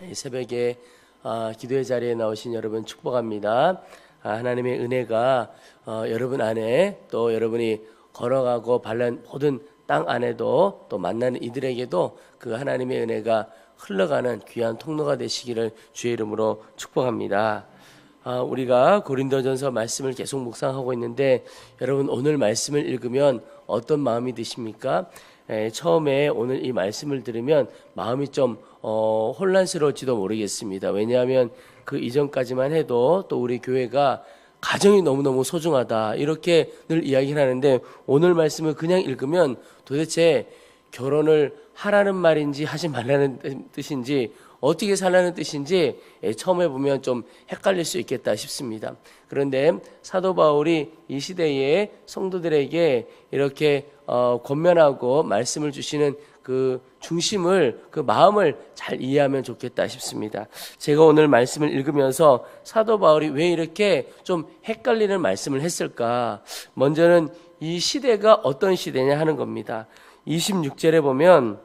이 새벽에 기도의 자리에 나오신 여러분 축복합니다. 하나님의 은혜가 여러분 안에 또 여러분이 걸어가고 발란 모든 땅 안에도 또 만나는 이들에게도 그 하나님의 은혜가 흘러가는 귀한 통로가 되시기를 주의 이름으로 축복합니다. 우리가 고린도전서 말씀을 계속 묵상하고 있는데 여러분 오늘 말씀을 읽으면 어떤 마음이 드십니까? 처음에 오늘 이 말씀을 들으면 마음이 좀 혼란스러울지도 모르겠습니다. 왜냐하면 그 이전까지만 해도 또 우리 교회가 가정이 너무너무 소중하다 이렇게 늘 이야기를 하는데 오늘 말씀을 그냥 읽으면 도대체 결혼을 하라는 말인지 하지 말라는 뜻인지 어떻게 살라는 뜻인지 처음에 보면 좀 헷갈릴 수 있겠다 싶습니다. 그런데 사도 바울이 이 시대의 성도들에게 이렇게 권면하고 말씀을 주시는 그 중심을, 그 마음을 잘 이해하면 좋겠다 싶습니다. 제가 오늘 말씀을 읽으면서 사도 바울이 왜 이렇게 좀 헷갈리는 말씀을 했을까? 먼저는 이 시대가 어떤 시대냐 하는 겁니다. 26절에 보면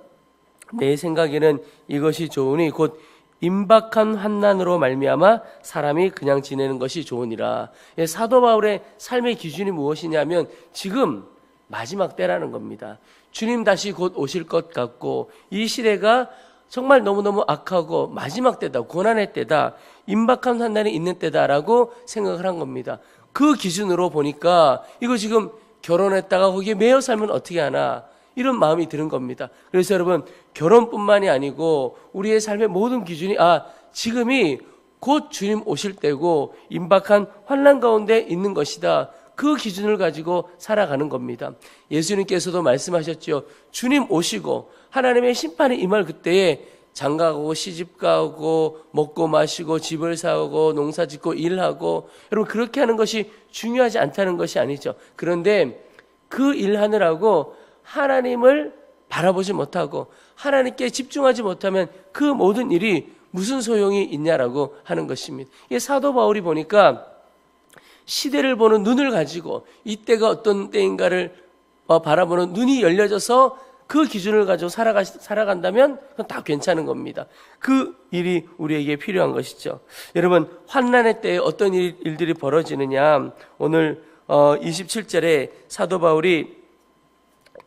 내 생각에는 이것이 좋으니 곧 임박한 환난으로 말미암아 사람이 그냥 지내는 것이 좋으니라. 사도 바울의 삶의 기준이 무엇이냐면 지금 마지막 때라는 겁니다. 주님 다시 곧 오실 것 같고 이 시대가 정말 너무너무 악하고 마지막 때다, 고난의 때다, 임박한 환난이 있는 때다라고 생각을 한 겁니다. 그 기준으로 보니까 이거 지금 결혼했다가 거기에 매여 살면 어떻게 하나 이런 마음이 드는 겁니다. 그래서 여러분 결혼뿐만이 아니고 우리의 삶의 모든 기준이 지금이 곧 주님 오실 때고 임박한 환난 가운데 있는 것이다. 그 기준을 가지고 살아가는 겁니다. 예수님께서도 말씀하셨죠. 주님 오시고 하나님의 심판이 임할 그때에 장가가고 시집가고 먹고 마시고 집을 사고 농사 짓고 일하고 여러분 그렇게 하는 것이 중요하지 않다는 것이 아니죠. 그런데 그 일하느라고 하나님을 바라보지 못하고 하나님께 집중하지 못하면 그 모든 일이 무슨 소용이 있냐라고 하는 것입니다. 이게 사도 바울이 보니까 시대를 보는 눈을 가지고 이때가 어떤 때인가를 바라보는 눈이 열려져서 그 기준을 가지고 살아간다면 그건 다 괜찮은 겁니다. 그 일이 우리에게 필요한 것이죠. 여러분 환난의 때에 어떤 일들이 벌어지느냐 오늘 27절에 사도 바울이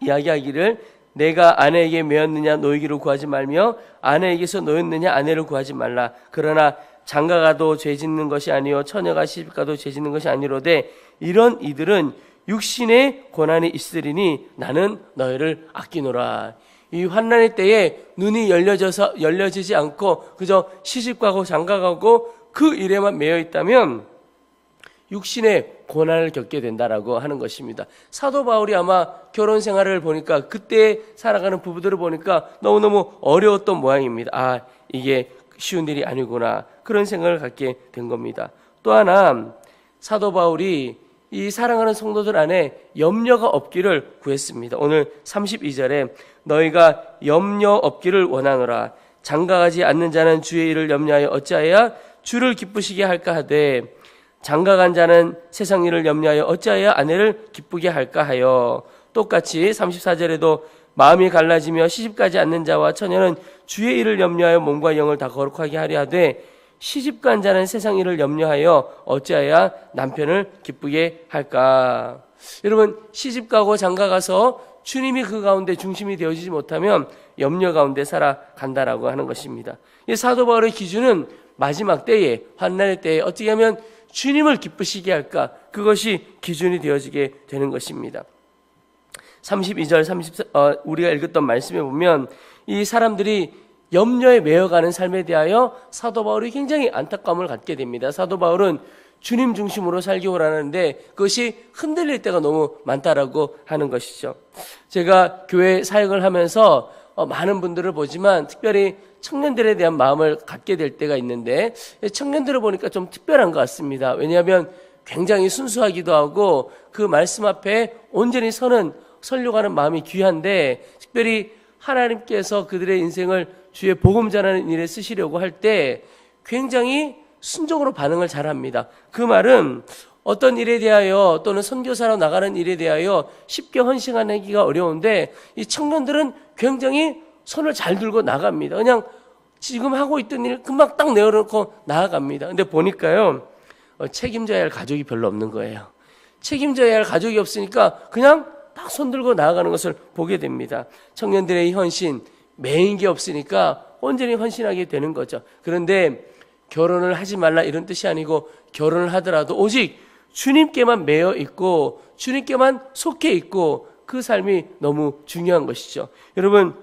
이야기하기를 내가 아내에게 매였느냐 노이기를 구하지 말며 아내에게서 노였느냐 아내를 구하지 말라. 그러나 장가가도 죄 짓는 것이 아니요 처녀가 시집가도 죄 짓는 것이 아니로되 이런 이들은 육신의 고난이 있으리니 나는 너희를 아끼노라. 이 환난의 때에 눈이 열려지지 않고 그저 시집가고 장가가고 그 일에만 매여 있다면 육신의 고난을 겪게 된다라고 하는 것입니다. 사도 바울이 아마 결혼 생활을 보니까 그때 살아가는 부부들을 보니까 너무너무 어려웠던 모양입니다. 이게 쉬운 일이 아니구나 그런 생각을 갖게 된 겁니다. 또 하나 사도 바울이 이 사랑하는 성도들 안에 염려가 없기를 구했습니다. 오늘 32절에 너희가 염려 없기를 원하노라. 장가가지 않는 자는 주의 일을 염려하여 어찌하여 주를 기쁘시게 할까 하되 장가간 자는 세상 일을 염려하여 어찌하여 아내를 기쁘게 할까 하여. 똑같이 34절에도 마음이 갈라지며 시집가지 않는 자와 처녀는 주의 일을 염려하여 몸과 영을 다 거룩하게 하려 하되 시집간 자는 세상 일을 염려하여 어찌하여 남편을 기쁘게 할까. 여러분 시집가고 장가가서 주님이 그 가운데 중심이 되어지지 못하면 염려 가운데 살아간다라고 하는 것입니다. 이 사도 바울의 기준은 마지막 때에 환난의 때에 어떻게 하면 주님을 기쁘시게 할까 그것이 기준이 되어지게 되는 것입니다. 32절 우리가 읽었던 말씀에 보면 이 사람들이 염려에 매여가는 삶에 대하여 사도 바울이 굉장히 안타까움을 갖게 됩니다. 사도 바울은 주님 중심으로 살기 원하는데 그것이 흔들릴 때가 너무 많다라고 하는 것이죠. 제가 교회 사역을 하면서 많은 분들을 보지만 특별히 청년들에 대한 마음을 갖게 될 때가 있는데 청년들을 보니까 좀 특별한 것 같습니다. 왜냐하면 굉장히 순수하기도 하고 그 말씀 앞에 온전히 서려고 하는 마음이 귀한데 특별히 하나님께서 그들의 인생을 주의 복음 전하는 일에 쓰시려고 할 때 굉장히 순종으로 반응을 잘합니다. 그 말은 어떤 일에 대하여 또는 선교사로 나가는 일에 대하여 쉽게 헌신하기가 어려운데 이 청년들은 굉장히 손을 잘 들고 나갑니다. 그냥 지금 하고 있던 일 금방 딱 내어놓고 나아갑니다. 근데 보니까요, 책임져야 할 가족이 별로 없는 거예요. 책임져야 할 가족이 없으니까 그냥 딱 손들고 나아가는 것을 보게 됩니다. 청년들의 헌신, 매인 게 없으니까 온전히 헌신하게 되는 거죠. 그런데 결혼을 하지 말라 이런 뜻이 아니고, 결혼을 하더라도 오직 주님께만 매여 있고 주님께만 속해 있고, 그 삶이 너무 중요한 것이죠. 여러분,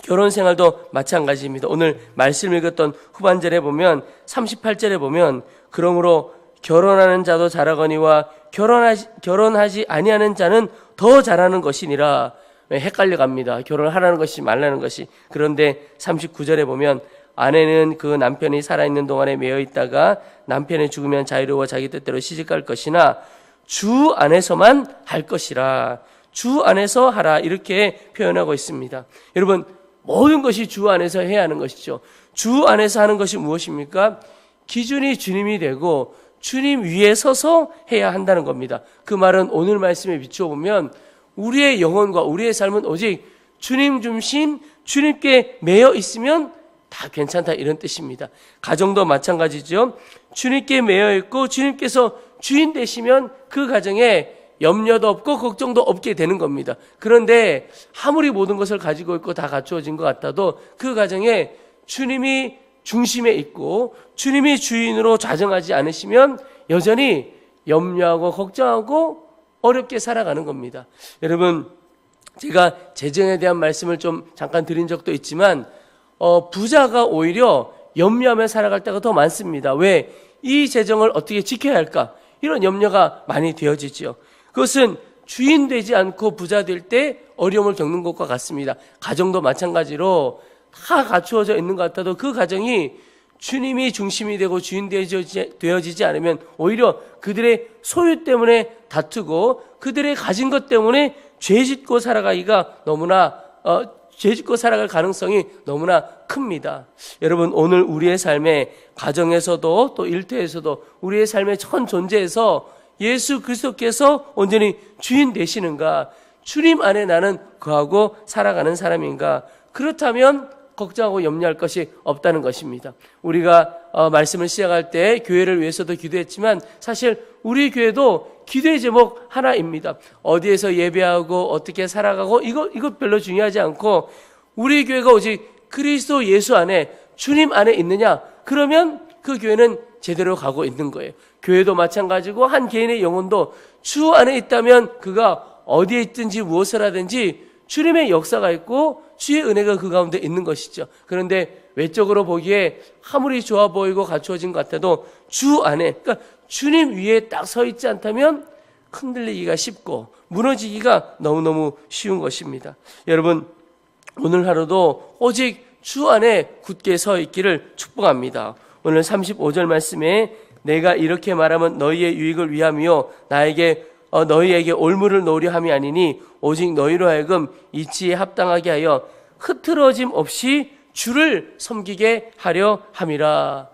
결혼 생활도 마찬가지입니다. 오늘 말씀 읽었던 후반절에 보면 38절에 보면, 그러므로 결혼하는 자도 잘하거니와 결혼하지 아니하는 자는 더 잘하는 것이니라. 헷갈려 갑니다. 결혼을 하라는 것이 말라는 것이. 그런데 39절에 보면, 아내는 그 남편이 살아있는 동안에 매여 있다가 남편이 죽으면 자유로워 자기 뜻대로 시집갈 것이나 주 안에서만 할 것이라. 주 안에서 하라, 이렇게 표현하고 있습니다. 여러분, 모든 것이 주 안에서 해야 하는 것이죠. 주 안에서 하는 것이 무엇입니까? 기준이 주님이 되고 주님 위에 서서 해야 한다는 겁니다. 그 말은 오늘 말씀에 비추어 보면 우리의 영혼과 우리의 삶은 오직 주님 중심, 주님께 매여 있으면 다 괜찮다, 이런 뜻입니다. 가정도 마찬가지죠. 주님께 매여 있고 주님께서 주인 되시면 그 가정에 염려도 없고 걱정도 없게 되는 겁니다. 그런데 아무리 모든 것을 가지고 있고 다 갖추어진 것 같아도 그 가정에 주님이 중심에 있고 주님이 주인으로 좌정하지 않으시면 여전히 염려하고 걱정하고 어렵게 살아가는 겁니다. 여러분, 제가 재정에 대한 말씀을 좀 잠깐 드린 적도 있지만 부자가 오히려 염려하며 살아갈 때가 더 많습니다. 왜? 이 재정을 어떻게 지켜야 할까? 이런 염려가 많이 되어지죠. 그것은 주인 되지 않고 부자 될 때 어려움을 겪는 것과 같습니다. 가정도 마찬가지로 다 갖추어져 있는 것 같아도 그 가정이 주님이 중심이 되고 주인 되어지지 않으면 오히려 그들의 소유 때문에 다투고 그들의 가진 것 때문에 죄짓고 살아가기가 너무나 죄짓고 살아갈 가능성이 너무나 큽니다. 여러분, 오늘 우리의 삶에 가정에서도 또 일터에서도 우리의 삶의 전 존재에서 예수 그리스도께서 온전히 주인 되시는가? 주님 안에 나는 거하고 살아가는 사람인가? 그렇다면 걱정하고 염려할 것이 없다는 것입니다. 우리가 말씀을 시작할 때 교회를 위해서도 기도했지만 사실 우리 교회도 기도의 제목 하나입니다. 어디에서 예배하고 어떻게 살아가고 이거 별로 중요하지 않고 우리 교회가 오직 그리스도 예수 안에 주님 안에 있느냐? 그러면 그 교회는 제대로 가고 있는 거예요. 교회도 마찬가지고 한 개인의 영혼도 주 안에 있다면 그가 어디에 있든지 무엇을 하든지 주님의 역사가 있고 주의 은혜가 그 가운데 있는 것이죠. 그런데 외적으로 보기에 아무리 좋아 보이고 갖추어진 것 같아도 주 안에, 그러니까 주님 위에 딱 서 있지 않다면 흔들리기가 쉽고 무너지기가 너무너무 쉬운 것입니다. 여러분, 오늘 하루도 오직 주 안에 굳게 서 있기를 축복합니다. 오늘 35절 말씀에 내가 이렇게 말하면 너희의 유익을 위함이요 너희에게 올무를 놓으려 함이 아니니 오직 너희로 하여금 이치에 합당하게 하여 흐트러짐 없이 주를 섬기게 하려 함이라.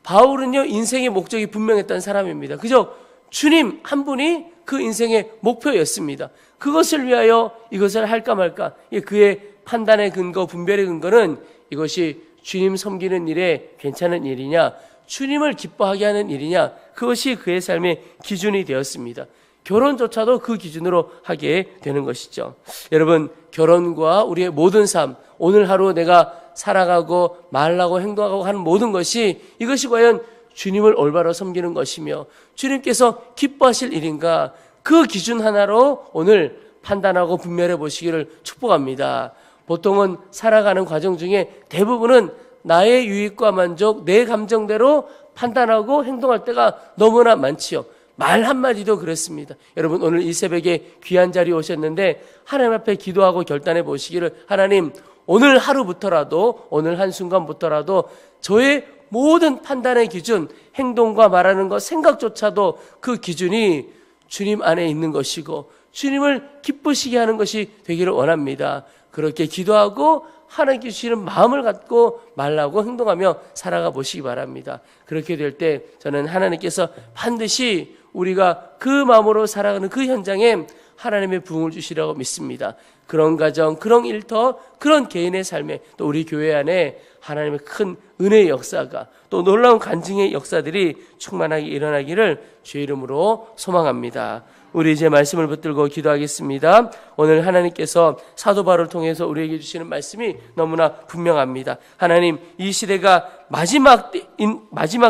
바울은요, 인생의 목적이 분명했던 사람입니다. 그저 주님 한 분이 그 인생의 목표였습니다. 그것을 위하여 이것을 할까 말까, 그의 판단의 근거, 분별의 근거는 이것이 주님 섬기는 일에 괜찮은 일이냐, 주님을 기뻐하게 하는 일이냐, 그것이 그의 삶의 기준이 되었습니다. 결혼조차도 그 기준으로 하게 되는 것이죠. 여러분, 결혼과 우리의 모든 삶, 오늘 하루 내가 살아가고 말하고 행동하고 하는 모든 것이 이것이 과연 주님을 올바로 섬기는 것이며 주님께서 기뻐하실 일인가, 그 기준 하나로 오늘 판단하고 분별해 보시기를 축복합니다. 보통은 살아가는 과정 중에 대부분은 나의 유익과 만족, 내 감정대로 판단하고 행동할 때가 너무나 많지요. 말 한마디도 그렇습니다. 여러분, 오늘 이 새벽에 귀한 자리에 오셨는데 하나님 앞에 기도하고 결단해 보시기를, 하나님, 오늘 하루부터라도, 오늘 한순간부터라도 저의 모든 판단의 기준, 행동과 말하는 것, 생각조차도 그 기준이 주님 안에 있는 것이고 주님을 기쁘시게 하는 것이 되기를 원합니다. 그렇게 기도하고 하나님께 주시는 마음을 갖고 말하고 행동하며 살아가 보시기 바랍니다. 그렇게 될 때 저는 하나님께서 반드시 우리가 그 마음으로 살아가는 그 현장에 하나님의 부흥을 주시라고 믿습니다. 그런 가정, 그런 일터, 그런 개인의 삶에 또 우리 교회 안에 하나님의 큰 은혜의 역사가 또 놀라운 간증의 역사들이 충만하게 일어나기를 주의 이름으로 소망합니다. 우리 이제 말씀을 붙들고 기도하겠습니다. 오늘 하나님께서 사도 바울을 통해서 우리에게 주시는 말씀이 너무나 분명합니다. 하나님, 이 시대가 마지막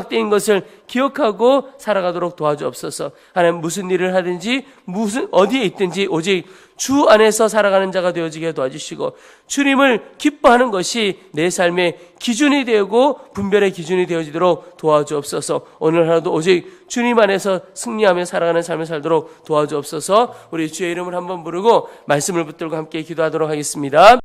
때인 것을 기억하고 살아가도록 도와주옵소서. 하나님, 무슨 일을 하든지 어디에 있든지 오직 주 안에서 살아가는 자가 되어지게 도와주시고 주님을 기뻐하는 것이 내 삶의 기준이 되고 분별의 기준이 되어지도록 도와주옵소서. 오늘 하루도 오직 주님 안에서 승리하며 살아가는 삶을 살도록 도와주옵소서. 우리 주의 이름을 한번 부르고 말씀을 붙들고 함께 기도하도록 하겠습니다.